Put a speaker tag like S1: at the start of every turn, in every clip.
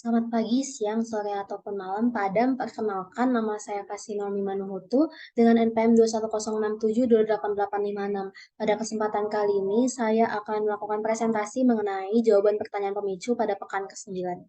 S1: Selamat pagi, siang, sore, ataupun malam. Perkenalkan, nama saya Kasinomi Manuhutu dengan NPM 21067288856. Pada kesempatan kali ini, saya akan melakukan presentasi mengenai jawaban pertanyaan pemicu pada pekan ke-9.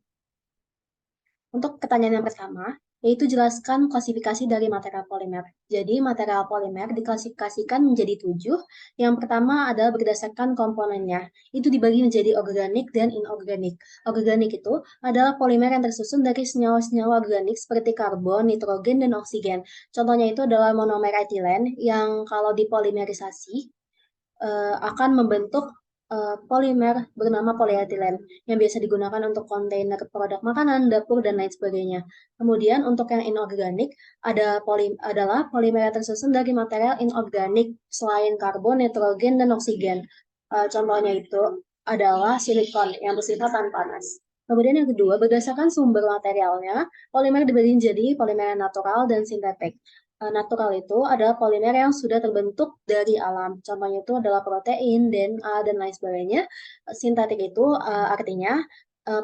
S1: Untuk pertanyaan yang pertama, yaitu jelaskan klasifikasi dari material polimer. Jadi, material polimer diklasifikasikan menjadi 7. Yang pertama adalah berdasarkan komponennya. Itu dibagi menjadi organik dan inorganik. Organik itu adalah polimer yang tersusun dari senyawa-senyawa organik seperti karbon, nitrogen, dan oksigen. Contohnya itu adalah monomer etilen yang kalau dipolimerisasi akan membentuk polimer bernama polyethylene yang biasa digunakan untuk kontainer produk makanan, dapur, dan lain sebagainya. Kemudian untuk yang inorganik adalah polimer yang tersusun dari material inorganik selain karbon, nitrogen, dan oksigen. Contohnya itu adalah silikon yang bersifat tahan panas. Kemudian yang kedua, berdasarkan sumber materialnya, polimer dibagi menjadi polimer natural dan sintetik. Natural itu adalah polimer yang sudah terbentuk dari alam. Contohnya itu adalah protein, DNA, dan lain sebagainya. Sintetik itu artinya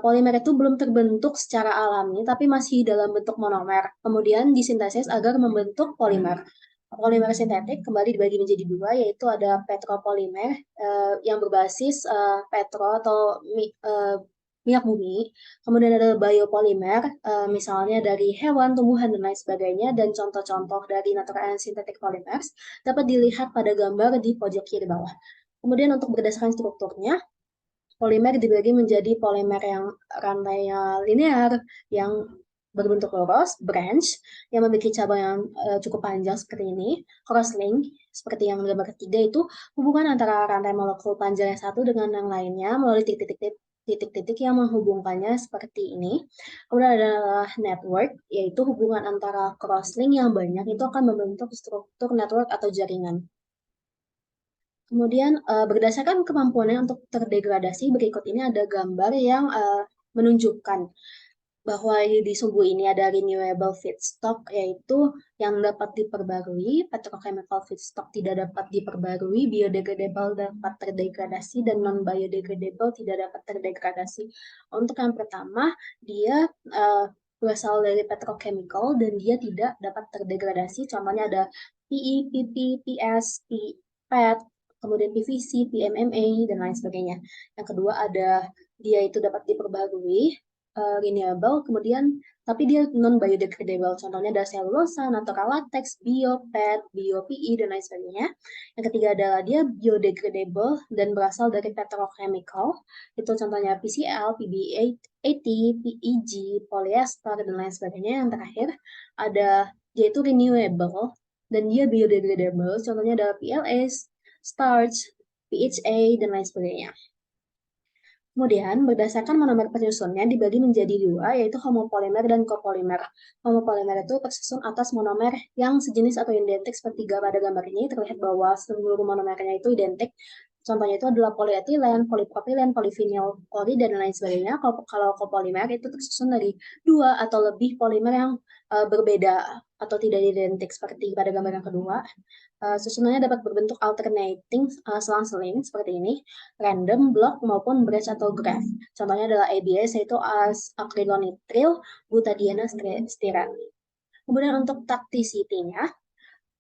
S1: polimer itu belum terbentuk secara alami, tapi masih dalam bentuk monomer. Kemudian disintesis agar membentuk polimer. Polimer sintetik kembali dibagi menjadi dua, yaitu ada petropolimer yang berbasis petro atau minyak bumi. Kemudian ada biopolimer, misalnya dari hewan, tumbuhan, dan lain sebagainya. Dan contoh-contoh dari natural and synthetic polymers dapat dilihat pada gambar di pojok kiri bawah. Kemudian untuk berdasarkan strukturnya, polimer dibagi menjadi polimer yang rantainya linear, yang berbentuk lurus, branch, yang memiliki cabang yang cukup panjang seperti ini, cross-link, seperti yang gambar ketiga itu hubungan antara rantai molekul panjang yang satu dengan yang lainnya melalui titik-titik yang menghubungkannya seperti ini. Kemudian adalah network, yaitu hubungan antara cross-link yang banyak itu akan membentuk struktur network atau jaringan. Kemudian berdasarkan kemampuannya untuk terdegradasi, berikut ini ada gambar yang menunjukkan bahwa di sumbu ini ada renewable feedstock, yaitu yang dapat diperbarui, petrochemical feedstock tidak dapat diperbarui, biodegradable dapat terdegradasi, dan non-biodegradable tidak dapat terdegradasi. Untuk yang pertama, dia berasal dari petrochemical dan dia tidak dapat terdegradasi. Contohnya ada PE, PP, PS, PET, kemudian PVC, PMMA, dan lain sebagainya. Yang kedua ada dia itu dapat diperbarui, renewable, kemudian tapi dia non biodegradable. Contohnya ada selulosa, natural latex, bio PET, bio PE, dan lain sebagainya. Yang ketiga adalah dia biodegradable dan berasal dari petrochemical. Itu contohnya PCl, PBAT, PEG, polyester, dan lain sebagainya. Yang terakhir ada dia itu renewable dan dia biodegradable. Contohnya ada PLA, starch, PHA, dan lain sebagainya. Kemudian, berdasarkan monomer penyusunnya dibagi menjadi dua, yaitu homopolimer dan copolimer. Homopolimer itu tersusun atas monomer yang sejenis atau identik seperti pada gambar ini, terlihat bahwa seluruh monomernya itu identik. Contohnya itu adalah polyethylene, polypropylen, polyvinyl klorid, dan lain sebagainya. Kalau copolimer itu tersusun dari dua atau lebih polimer yang berbeda atau tidak identik seperti pada gambar yang kedua. Susunannya dapat berbentuk alternating selang-seling seperti ini, random, block, maupun branch atau graph. Contohnya adalah ABS, yaitu acrylonitrile, butadiene, styrene. Kemudian untuk taktisity-nya,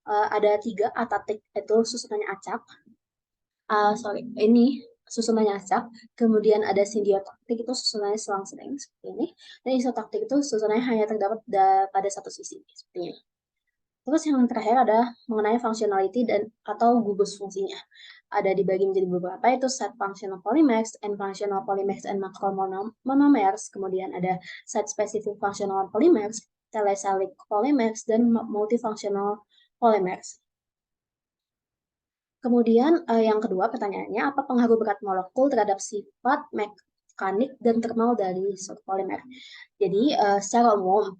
S1: ada 3, atatik itu susunannya acak. Ini susunannya acak. Kemudian ada symbiotaktik, itu susunannya selang-seling seperti ini. Dan isotaktik itu susunannya hanya terdapat pada satu sisi seperti ini. Terus yang terakhir ada mengenai functionality dan atau gugus fungsinya. Ada dibagi menjadi beberapa, yaitu set functional polymers, and functional polymers and macromonomers. Kemudian ada set specific functional polymers, telecellulosic polymers, dan multifunctional polymers. Kemudian yang kedua pertanyaannya, apa pengaruh berat molekul terhadap sifat mekanik dan termal dari suatu polimer? Jadi secara umum,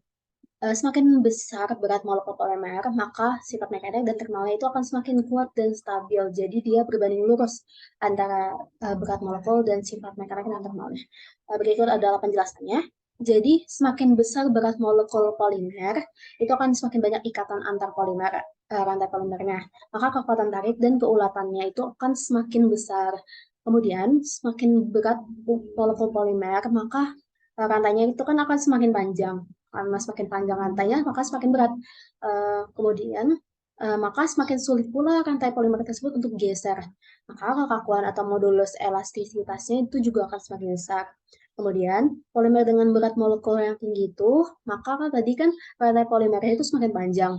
S1: semakin besar berat molekul polimer, maka sifat mekanik dan termalnya itu akan semakin kuat dan stabil. Jadi dia berbanding lurus antara berat molekul dan sifat mekanik dan termalnya. Berikut adalah penjelasannya. Jadi semakin besar berat molekul polimer, itu akan semakin banyak ikatan antar polimer, rantai polimernya. Maka kekuatan tarik dan keulatannya itu akan semakin besar. Kemudian semakin berat molekul polimer, maka rantainya itu kan akan semakin panjang. Karena semakin panjang rantainya, maka semakin berat. Kemudian, maka semakin sulit pula rantai polimer tersebut untuk geser. Maka kekakuan atau modulus elastisitasnya itu juga akan semakin besar. Kemudian, polimer dengan berat molekul yang tinggi itu, maka kan tadi kan rantai polimernya itu semakin panjang.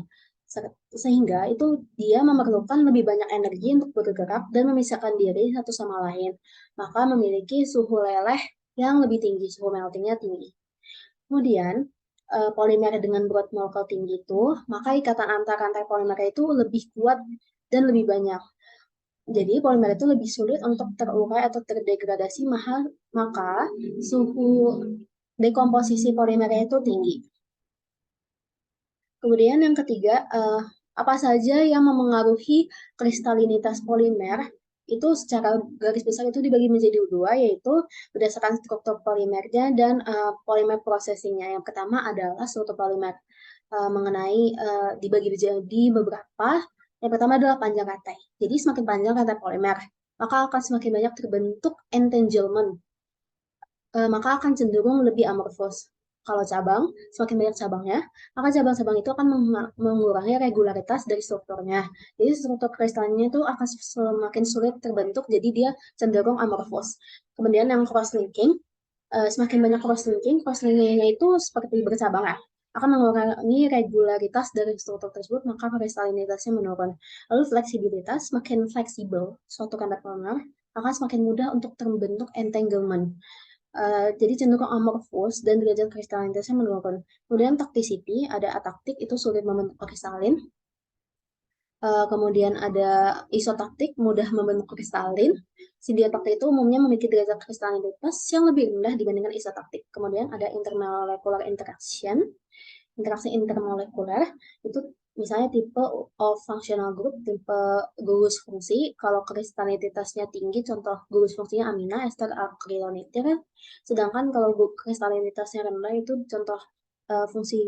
S1: Sehingga itu dia memerlukan lebih banyak energi untuk bergerak dan memisahkan diri satu sama lain. Maka memiliki suhu leleh yang lebih tinggi, suhu meltingnya tinggi. Kemudian, polimer dengan berat molekul tinggi itu, maka ikatan antar rantai polimer itu lebih kuat dan lebih banyak. Jadi polimer itu lebih sulit untuk terurai atau terdegradasi, maka suhu dekomposisi polimernya itu tinggi. Kemudian yang ketiga, apa saja yang memengaruhi kristalinitas polimer itu secara garis besar itu dibagi menjadi dua, yaitu berdasarkan struktur polimernya dan polimer processingnya. Yang pertama adalah struktur polimer mengenai dibagi menjadi beberapa. Yang pertama adalah panjang rantai. Jadi semakin panjang rantai polimer, maka akan semakin banyak terbentuk entanglement, maka akan cenderung lebih amorfous. Kalau cabang, semakin banyak cabangnya, maka cabang-cabang itu akan mengurangi regularitas dari strukturnya. Jadi struktur kristalinnya itu akan semakin sulit terbentuk, jadi dia cenderung amorfous. Kemudian yang cross-linking, semakin banyak cross-linkingnya itu seperti bercabang ya, akan mengurangi regularitas dari struktur tersebut, maka kristalinitasnya menurun. Lalu fleksibilitas, semakin fleksibel suatu rantai polimer, maka semakin mudah untuk terbentuk entanglement. Jadi cenderung amorfous dan derajat kristalinitasnya menurun. Kemudian toxicity, ada ataktik, itu sulit membentuk kristalin. Kemudian ada isotaktik, mudah membentuk kristalin. Simbiotaktik itu umumnya memiliki derajat kristalinitas yang lebih rendah dibandingkan isotaktik. Kemudian ada intermolecular interaction. Interaksi intermolekuler itu misalnya tipe of functional group, tipe gugus fungsi. Kalau kristalinitasnya tinggi, contoh gugus fungsinya amina, ester, akrylonitr. Sedangkan kalau kristalinitasnya rendah itu contoh fungsi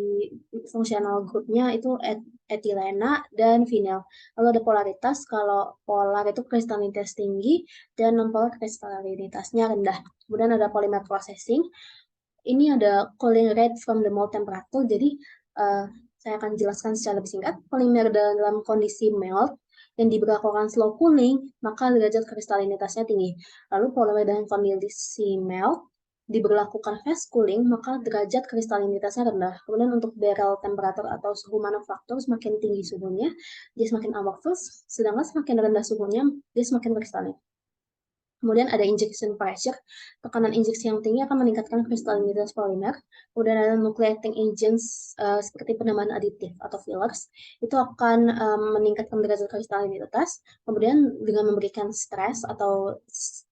S1: fungsional grupnya itu etilena dan vinyl. Lalu ada polaritas, kalau polar itu kristalinitas tinggi dan non-polar kristalinitasnya rendah. Kemudian ada polymer processing. Ini ada cooling rate from the melt temperature. Jadi saya akan jelaskan secara lebih singkat. Polimer dalam kondisi melt yang diberlakukan slow cooling, maka derajat kristalinitasnya tinggi. Lalu polimer dalam kondisi melt diberlakukan fast cooling, maka derajat kristalinitasnya rendah. Kemudian untuk barrel temperatur atau suhu manufaktur, semakin tinggi suhunya, dia semakin amorphous, sedangkan semakin rendah suhunya, dia semakin kristalin. Kemudian ada injection pressure, tekanan injeksi yang tinggi akan meningkatkan kristalinitas polimer. Kemudian ada nucleating agents seperti penambahan aditif atau fillers, itu akan meningkatkan derajat kristalinitas. Kemudian dengan memberikan stress atau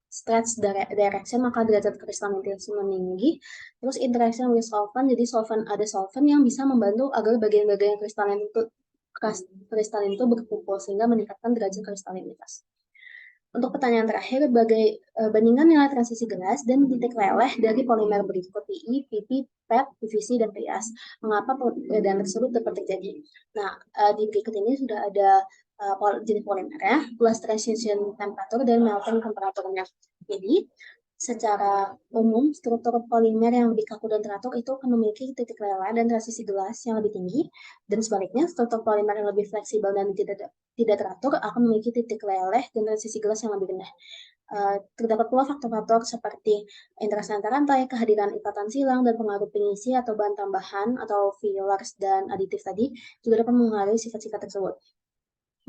S1: stretch direction, maka derajat kristalinitas meninggi. Terus interaction with solvent, jadi ada solvent yang bisa membantu agar bagian-bagian kristalin itu berkumpul sehingga meningkatkan derajat kristalinitas. Untuk pertanyaan terakhir, bandingkan nilai transisi gelas dan titik leleh dari polimer berikut PI, PP, PET, PVC, dan PIAS. Mengapa perbedaan tersebut dapat terjadi? Nah, di berikut ini sudah ada jenis polimernya, glass transition temperature, dan melting temperaturnya. Jadi, secara umum, struktur polimer yang lebih kaku dan teratur itu akan memiliki titik leleh dan transisi gelas yang lebih tinggi, dan sebaliknya, struktur polimer yang lebih fleksibel dan tidak teratur akan memiliki titik leleh dan transisi gelas yang lebih rendah. Terdapat pula faktor-faktor seperti interaksi antar rantai, kehadiran ikatan silang, dan pengaruh pengisi atau bahan tambahan atau fillers dan aditif tadi juga dapat mengaruhi sifat-sifat tersebut.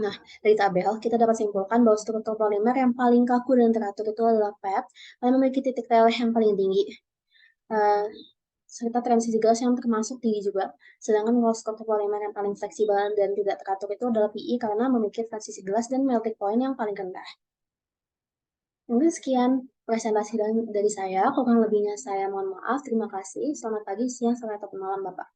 S1: Nah, dari tabel kita dapat simpulkan bahwa struktur polimer yang paling kaku dan teratur itu adalah PET, yang memiliki titik leleh yang paling tinggi. Serta transisi gelas yang termasuk tinggi juga. Sedangkan kalau struktur polimer yang paling fleksibel dan tidak teratur itu adalah PI karena memiliki transisi gelas dan melting point yang paling rendah. Mungkin sekian presentasi dari saya. Kurang lebihnya saya mohon maaf. Terima kasih. Selamat pagi, siang, sore, ataupun malam, Bapak.